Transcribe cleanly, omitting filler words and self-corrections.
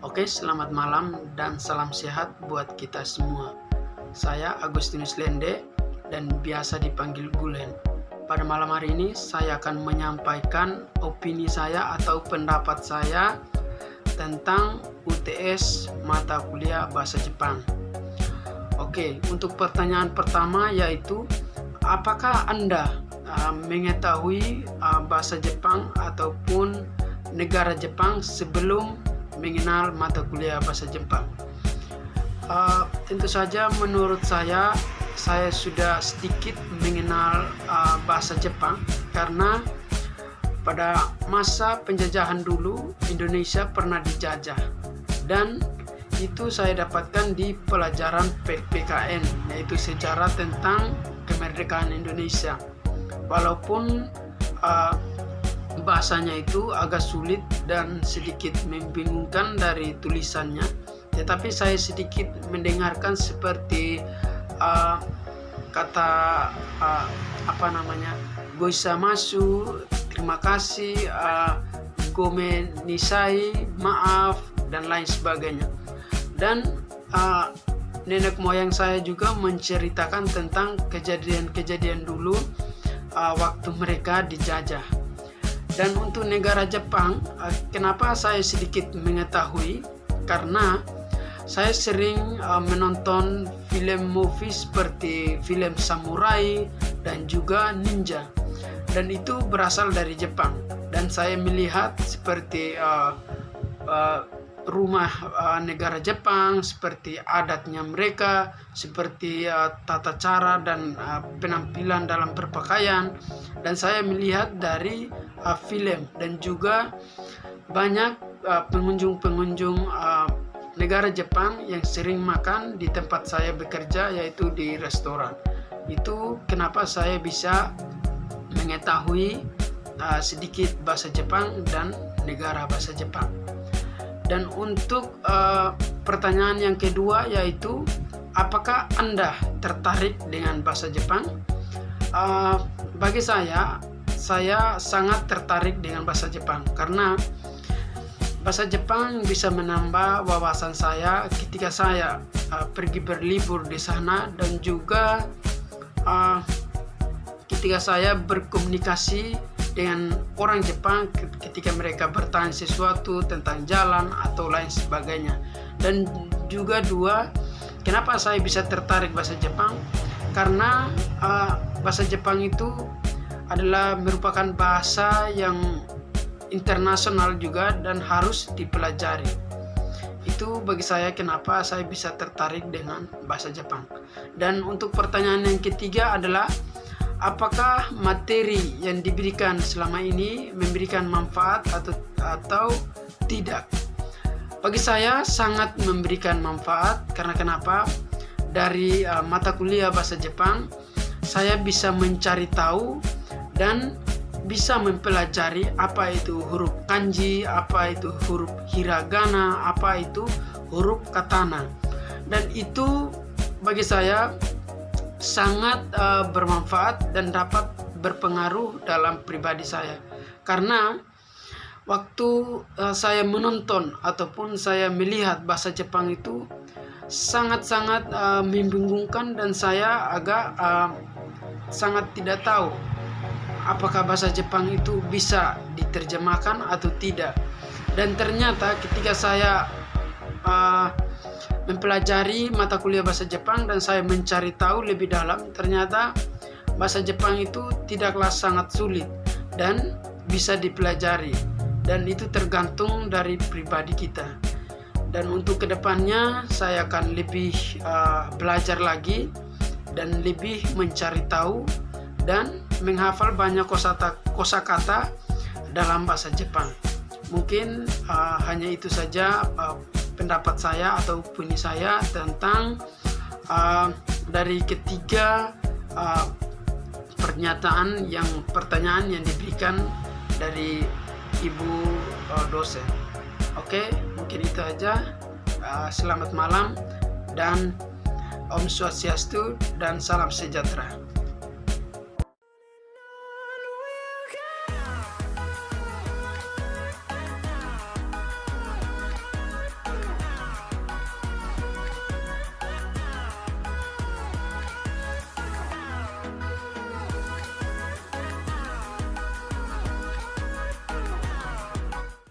Oke, selamat malam dan salam sehat buat kita semua. Saya Agustinus Lende dan biasa dipanggil Gulen. Pada malam hari ini saya akan menyampaikan opini saya atau pendapat saya tentang UTS mata kuliah bahasa Jepang. Oke, untuk pertanyaan pertama yaitu apakah Anda mengetahui bahasa Jepang ataupun negara Jepang sebelum mengenal mata kuliah bahasa Jepang? Tentu saja menurut saya sudah sedikit mengenal bahasa Jepang karena pada masa penjajahan dulu Indonesia pernah dijajah, dan itu saya dapatkan di pelajaran PKN, yaitu sejarah tentang kemerdekaan Indonesia. Walaupun bahasanya itu agak sulit dan sedikit membingungkan dari tulisannya, tetapi saya sedikit mendengarkan seperti kata goisamasu, terima kasih, gomen nisai, maaf, dan lain sebagainya. Dan nenek moyang saya juga menceritakan tentang kejadian-kejadian dulu waktu mereka dijajah. Dan untuk negara Jepang, kenapa saya sedikit mengetahui? Karena saya sering menonton film movie seperti film samurai dan juga ninja, dan itu berasal dari Jepang. Dan saya melihat seperti rumah negara Jepang, seperti adatnya mereka, seperti tata cara dan penampilan dalam berpakaian. Dan saya melihat dari film, dan juga banyak pengunjung-pengunjung negara Jepang yang sering makan di tempat saya bekerja, yaitu di restoran. Itu kenapa saya bisa mengetahui sedikit bahasa Jepang dan negara bahasa Jepang. Dan untuk pertanyaan yang kedua yaitu apakah Anda tertarik dengan bahasa Jepang? Bagi saya sangat tertarik dengan bahasa Jepang karena bahasa Jepang bisa menambah wawasan saya ketika saya pergi berlibur di sana, dan juga ketika saya berkomunikasi dengan orang Jepang ketika mereka bertanya sesuatu tentang jalan atau lain sebagainya. Dan juga kenapa saya bisa tertarik bahasa Jepang? Karena bahasa Jepang itu adalah merupakan bahasa yang internasional juga dan harus dipelajari. Itu bagi saya kenapa saya bisa tertarik dengan bahasa Jepang. Dan untuk pertanyaan yang ketiga adalah apakah materi yang diberikan selama ini memberikan manfaat atau tidak? Bagi saya sangat memberikan manfaat. Karena kenapa? Dari mata kuliah bahasa Jepang saya bisa mencari tahu dan bisa mempelajari apa itu huruf kanji, apa itu huruf hiragana, apa itu huruf katana. Dan itu bagi saya sangat bermanfaat dan dapat berpengaruh dalam pribadi saya. Karena waktu saya menonton ataupun saya melihat bahasa Jepang itu sangat-sangat membingungkan, dan saya agak sangat tidak tahu apakah bahasa Jepang itu bisa diterjemahkan atau tidak. Dan ternyata ketika saya mempelajari mata kuliah bahasa Jepang dan saya mencari tahu lebih dalam, ternyata bahasa Jepang itu tidaklah sangat sulit dan bisa dipelajari, dan itu tergantung dari pribadi kita. Dan untuk kedepannya saya akan lebih belajar lagi dan lebih mencari tahu dan menghafal banyak kosakata dalam bahasa Jepang. Mungkin hanya itu saja pendapat saya atau opini saya tentang dari ketiga pertanyaan yang diberikan dari ibu dosen. Oke, mungkin itu aja. Selamat malam dan Om Swastiastu dan salam sejahtera.